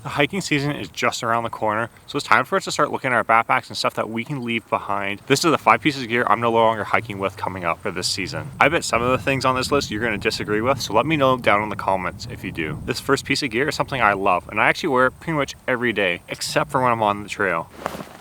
The hiking season is just around the corner, so it's time for us to start looking at our backpacks and stuff that we can leave behind. This is the 5 pieces of gear I'm no longer hiking with coming up for this season. I bet some of the things on this list you're going to disagree with, so let me know down in the comments if you do. This first piece of gear is something I love, and I actually wear it pretty much every day, except for when I'm on the trail.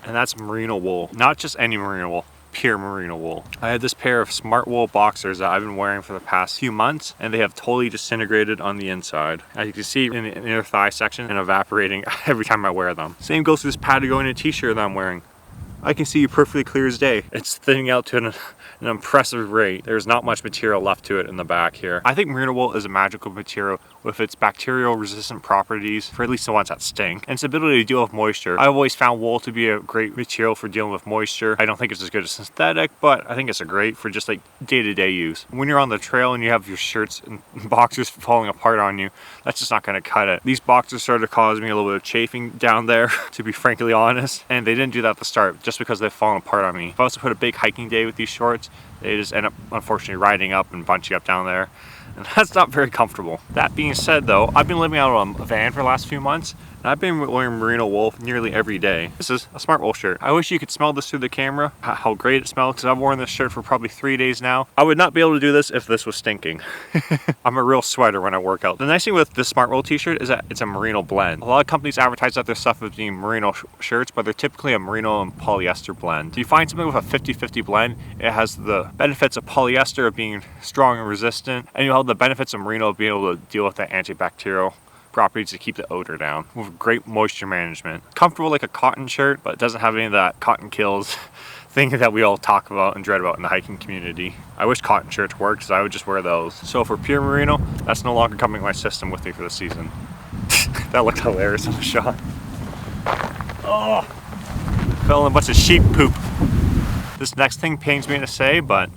And that's Merino wool. Not just any Merino wool. Pure Merino wool. I have this pair of smart wool boxers that I've been wearing for the past few months, and they have totally disintegrated on the inside. As you can see in the inner thigh section and evaporating every time I wear them. Same goes for this Patagonia t-shirt that I'm wearing. I can see you perfectly clear as day. It's thinning out to an impressive rate. There's not much material left to it in the back here. I think Merino wool is a magical material with its bacterial resistant properties, for at least the ones that stink, and its ability to deal with moisture. I've always found wool to be a great material for dealing with moisture. I don't think it's as good as synthetic, but I think it's great for just like day-to-day use. When you're on the trail and you have your shirts and boxers falling apart on you, that's just not gonna cut it. These boxers started to cause me a little bit of chafing down there, to be frankly honest, and they didn't do that at the start, just because they've fallen apart on me. If I was to put a big hiking day with these shorts, they just end up unfortunately riding up and bunching up down there, and that's not very comfortable. That being said though, I've been living out of a van for the last few months, and I've been wearing Merino wool nearly every day. This is a smart wool shirt. I wish you could smell this through the camera, how great it smells, because I've worn this shirt for probably 3 days now. I would not be able to do this if this was stinking. I'm a real sweater when I work out. The nice thing with this smart wool t-shirt is that it's a merino blend. A lot of companies advertise that their stuff as being merino shirts, but they're typically a merino and polyester blend. If you find something with a 50-50 blend, it has the benefits of polyester of being strong and resistant, and you'll have the benefits of merino of being able to deal with the antibacterial properties to keep the odor down with great moisture management. Comfortable like a cotton shirt, but it doesn't have any of that cotton kills thing that we all talk about and dread about in the hiking community. I wish cotton shirts worked, because I would just wear those. So for pure merino, that's no longer coming in my system with me for the season. That looked hilarious in the shot. Oh, fell in a bunch of sheep poop. This next thing pains me to say, but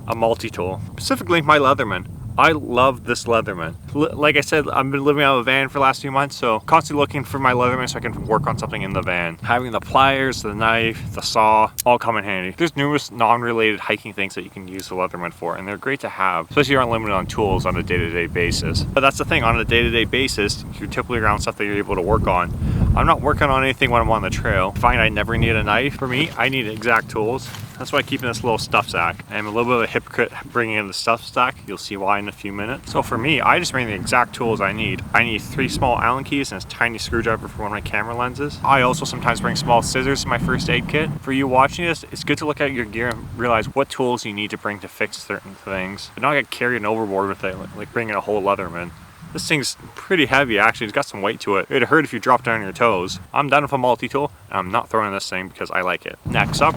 a multi-tool, specifically my Leatherman. I love this Leatherman. Like I said, I've been living out of a van for the last few months, so constantly looking for my Leatherman so I can work on something in the van. Having the pliers, the knife, the saw, all come in handy. There's numerous non-related hiking things that you can use the Leatherman for, and they're great to have, especially if you're unlimited on tools on a day-to-day basis. But that's the thing, on a day-to-day basis, you're typically around stuff that you're able to work on. I'm not working on anything when I'm on the trail. I find I never need a knife. For me, I need exact tools. That's why I keep in this little stuff sack. I'm a little bit of a hypocrite bringing in the stuff sack. You'll see why in a few minutes. So for me, I just bring the exact tools I need. I need 3 small Allen keys and a tiny screwdriver for one of my camera lenses. I also sometimes bring small scissors in my first aid kit. For you watching this, it's good to look at your gear and realize what tools you need to bring to fix certain things, but not get carried overboard with it, like bringing a whole Leatherman. This thing's pretty heavy actually, it's got some weight to it. It'd hurt if you dropped it on your toes. I'm done with a multi-tool, and I'm not throwing this thing because I like it. Next up,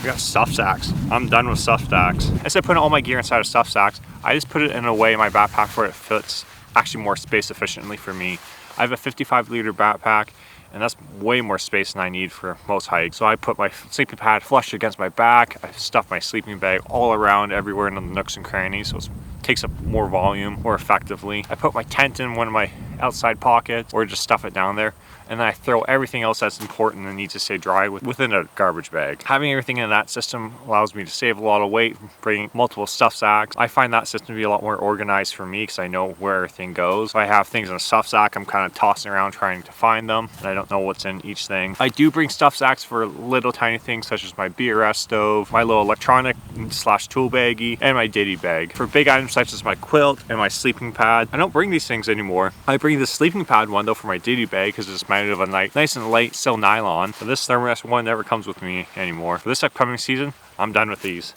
we got stuff sacks. I'm done with stuff sacks. Instead of putting all my gear inside of stuff sacks, I just put it in a way in my backpack where it fits actually more space efficiently for me. I have a 55-liter backpack, and that's way more space than I need for most hikes. So I put my sleeping pad flush against my back. I stuff my sleeping bag all around everywhere in the nooks and crannies, so it takes up more volume more effectively. I put my tent in one of my outside pockets or just stuff it down there, and then I throw everything else that's important and needs to stay dry within a garbage bag. Having everything in that system allows me to save a lot of weight, bringing multiple stuff sacks. I find that system to be a lot more organized for me because I know where everything goes. If I have things in a stuff sack, I'm kind of tossing around trying to find them, and I don't know what's in each thing. I do bring stuff sacks for little tiny things such as my BRS stove, my little electronic / tool baggie, and my ditty bag. For big items such as my quilt and my sleeping pad, I don't bring these things anymore. I bring the sleeping pad one though for my ditty bag because it's mounted of a nice and light, still nylon. But this thermorest one never comes with me anymore. For this upcoming season, I'm done with these.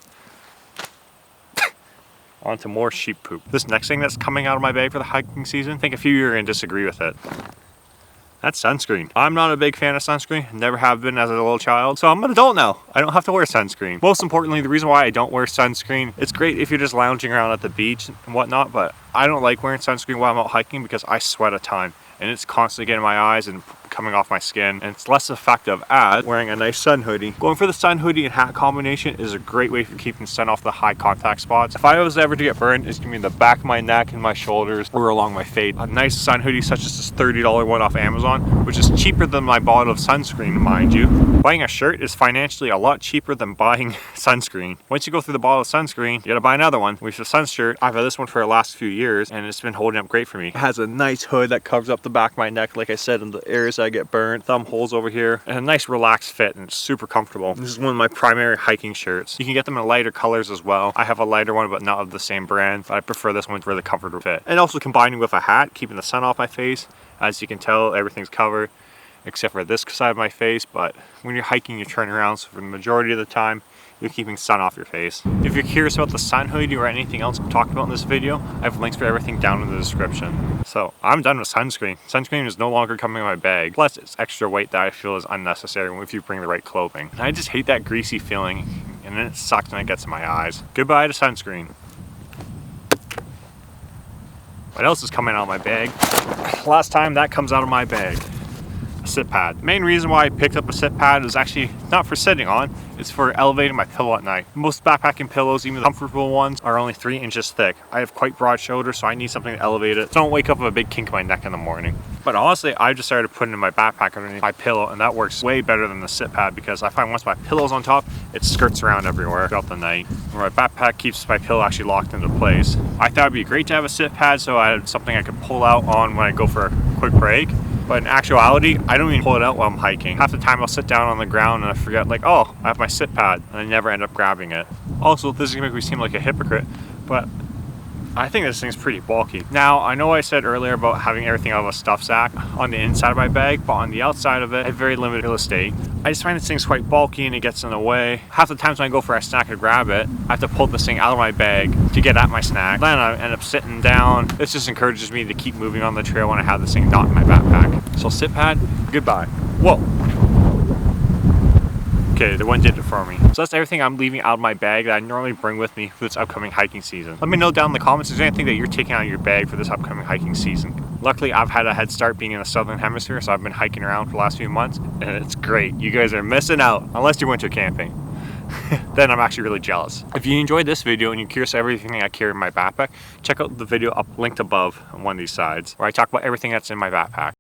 On to more sheep poop. This next thing that's coming out of my bag for the hiking season, I think a few of you are going to disagree with it. That's sunscreen. I'm not a big fan of sunscreen, never have been as a little child, so I'm an adult now. I don't have to wear sunscreen. Most importantly, the reason why I don't wear sunscreen, it's great if you're just lounging around at the beach and whatnot, but I don't like wearing sunscreen while I'm out hiking because I sweat a ton, and it's constantly getting in my eyes and coming off my skin, and it's less effective as wearing a nice sun hoodie. Going for the sun hoodie and hat combination is a great way for keeping sun off the high contact spots. If I was ever to get burned, it's gonna be in the back of my neck and my shoulders or along my face. A nice sun hoodie such as this $30 one off Amazon, which is cheaper than my bottle of sunscreen, mind you. Buying a shirt is financially a lot cheaper than buying sunscreen. Once you go through the bottle of sunscreen, you gotta buy another one. With the sun shirt, I've had this one for the last few years and it's been holding up great for me. It has a nice hood that covers up the back of my neck, like I said, in the areas that I get burned, thumb holes over here, and a nice relaxed fit, and it's super comfortable. This is one of my primary hiking shirts. You can get them in lighter colors as well. I have a lighter one, but not of the same brand. But I prefer this one for the comfortable fit. And also combining with a hat, keeping the sun off my face. As you can tell, everything's covered except for this side of my face, but when you're hiking, you turn around, so for the majority of the time, you're keeping sun off your face. If you're curious about the sun hoodie or anything else I'm talking about in this video, I have links for everything down in the description. So I'm done with sunscreen. Sunscreen is no longer coming in my bag. Plus it's extra weight that I feel is unnecessary if you bring the right clothing. And I just hate that greasy feeling, and then it sucks when it gets in my eyes. Goodbye to sunscreen. What else is coming out of my bag? Last time that comes out of my bag. Sit pad. Main reason why I picked up a sit pad is actually not for sitting on, it's for elevating my pillow at night. Most backpacking pillows, even the comfortable ones, are only 3 inches thick. I have quite broad shoulders, so I need something to elevate it so I don't wake up with a big kink in my neck in the morning. But honestly, I just started putting in my backpack underneath my pillow, and that works way better than the sit pad because I find once my pillow's on top, it skirts around everywhere throughout the night. Where my backpack keeps my pillow actually locked into place. I thought it'd be great to have a sit pad so I had something I could pull out on when I go for a quick break. But in actuality, I don't even pull it out while I'm hiking. Half the time I'll sit down on the ground and I forget, like, oh, I have my sit pad, and I never end up grabbing it. Also, this is gonna make me seem like a hypocrite, but I think this thing's pretty bulky. Now, I know I said earlier about having everything out of a stuff sack on the inside of my bag, but on the outside of it, I have very limited real estate. I just find this thing's quite bulky and it gets in the way. Half the times when I go for a snack to grab it, I have to pull this thing out of my bag to get at my snack. Then I end up sitting down. This just encourages me to keep moving on the trail when I have this thing not in my backpack. So sit pad, goodbye. Whoa. Okay, the one did it for me. So that's everything I'm leaving out of my bag that I normally bring with me for this upcoming hiking season. Let me know down in the comments if there's anything that you're taking out of your bag for this upcoming hiking season. Luckily, I've had a head start being in the southern hemisphere, so I've been hiking around for the last few months, and it's great. You guys are missing out, unless you're winter camping. Then I'm actually really jealous. If you enjoyed this video and you're curious about everything I carry in my backpack, check out the video linked above on one of these sides, where I talk about everything that's in my backpack.